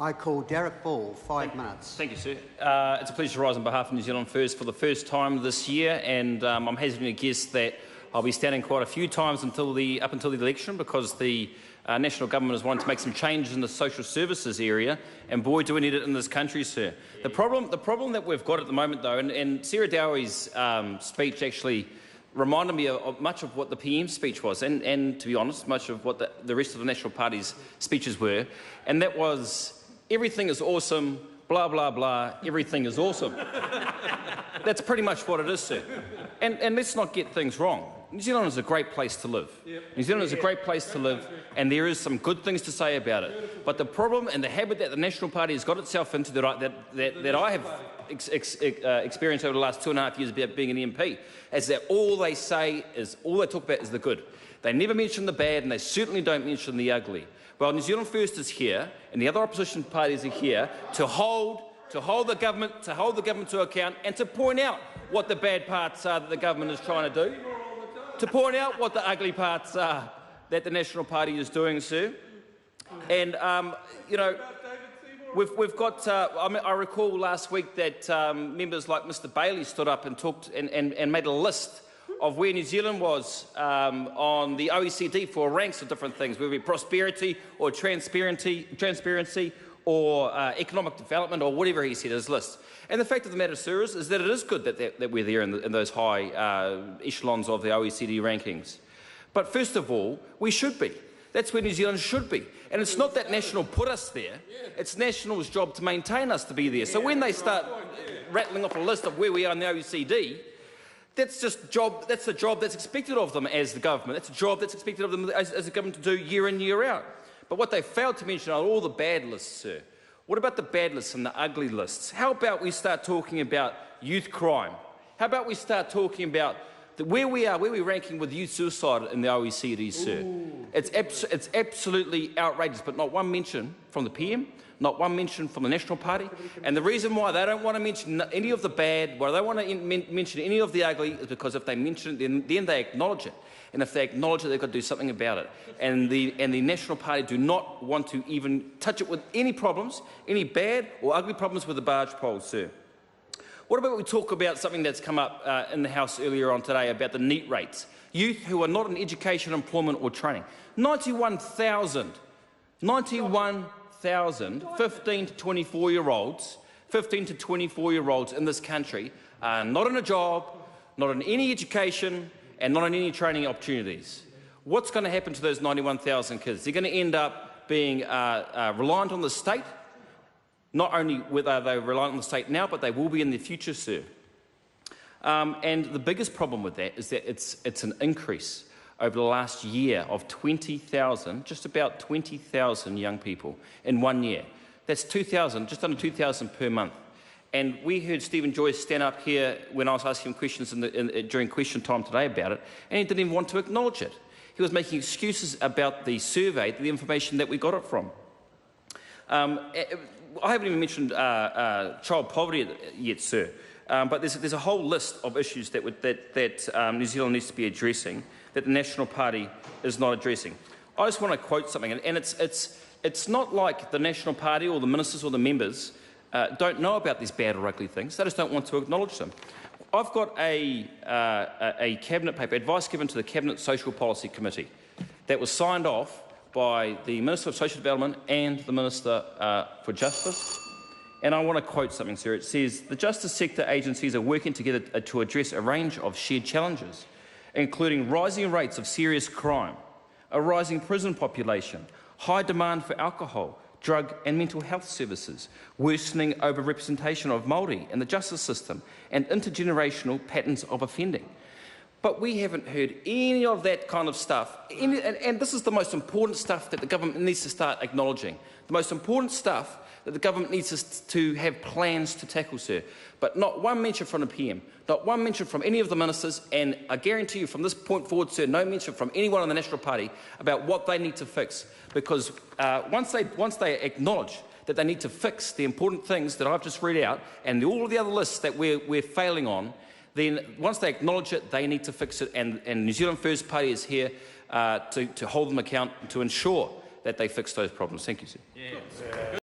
I call Darroch Ball, 5 minutes. Thank you, sir. It's a pleasure to rise on behalf of New Zealand First for the first time this year, and I'm hesitant to guess that I'll be standing quite a few times up until the election, because the national government is wanting to make some changes in the social services area, and boy, do we need it in this country, sir. The problem that we've got at the moment, though, and Sarah Dowie's speech actually reminded me of much of what the PM's speech was, and to be honest, much of what the rest of the National Party's speeches were, and that was everything is awesome, blah, blah, blah, everything is awesome. That's pretty much what it is, sir. And let's not get things wrong. New Zealand is a great place to live. New Zealand is a great place to live, and there is some good things to say about it. But the problem and the habit that the National Party has got itself into, that I have experienced over the last 2.5 years about being an MP, is that all they talk about is the good. They never mention the bad, and they certainly don't mention the ugly. Well, New Zealand First is here, and the other opposition parties are here to hold the government to account, and to point out what the bad parts are that the government is trying to do, to point out what the ugly parts are that the National Party is doing, sir. And you know, we've got. I recall last week that members like Mr. Bailey stood up and talked and made a list of where New Zealand was on the OECD for ranks of different things, whether it be prosperity or transparency or economic development, or whatever he said his list. And the fact of the matter, sir, is that it is good that we're there in those high echelons of the OECD rankings. But first of all, we should be. That's where New Zealand should be. And it's not that National put us there. It's National's job to maintain us to be there. So when they start rattling off a list of where we are in the OECD, that's the job that's expected of them as the government. That's a job that's expected of them as the government to do year in, year out. But what they failed to mention are all the bad lists, sir. What about the bad lists and the ugly lists? How about we start talking about youth crime? How about we start talking about where we're ranking with youth suicide in the OECD, sir? Ooh. It's absolutely outrageous, but not one mention from the PM, not one mention from the National Party. And the reason why they don't want to mention any of the bad, why they don't want to mention any of the ugly, is because if they mention it, then they acknowledge it. And if they acknowledge it, they've got to do something about it. And the National Party do not want to even touch it with any problems, any bad or ugly problems with the barge poles, sir. What about we talk about something that's come up in the House earlier on today about the NEET rates? Youth who are not in education, employment or training. 91,000 15 to 24-year-olds in this country are not in a job, not in any education, and not in any training opportunities. What's going to happen to those 91,000 kids? They're going to end up being reliant on the state. Not only are they reliant on the state now, but they will be in the future, sir. And the biggest problem with that is that it's an increase over the last year of 20,000, just about 20,000 young people in 1 year. That's 2,000, just under 2,000 per month. And we heard Stephen Joyce stand up here when I was asking him questions during question time today about it, and he didn't even want to acknowledge it. He was making excuses about the survey, the information that we got it from. I haven't even mentioned child poverty yet, sir, but there's a whole list of issues that New Zealand needs to be addressing that the National Party is not addressing. I just want to quote something, and it's not like the National Party or the ministers or the members don't know about these bad or ugly things. They just don't want to acknowledge them. I've got a cabinet paper, advice given to the Cabinet Social Policy Committee, that was signed off by the Minister of Social Development and the Minister for Justice. And I want to quote something, sir. It says, the justice sector agencies are working together to address a range of shared challenges, including rising rates of serious crime, a rising prison population, high demand for alcohol, drug and mental health services, worsening overrepresentation of Māori in the justice system, and intergenerational patterns of offending. But we haven't heard any of that kind of stuff. And this is the most important stuff that the government needs to start acknowledging. The most important stuff that the government needs to have plans to tackle, sir. But not one mention from the PM, not one mention from any of the ministers, and I guarantee you from this point forward, sir, no mention from anyone in the National Party about what they need to fix. Because once they acknowledge that they need to fix the important things that I've just read out and all of the other lists that we're failing on, then once they acknowledge it, they need to fix it, and New Zealand First Party is here to hold them account and to ensure that they fix those problems. Thank you, sir. Yeah.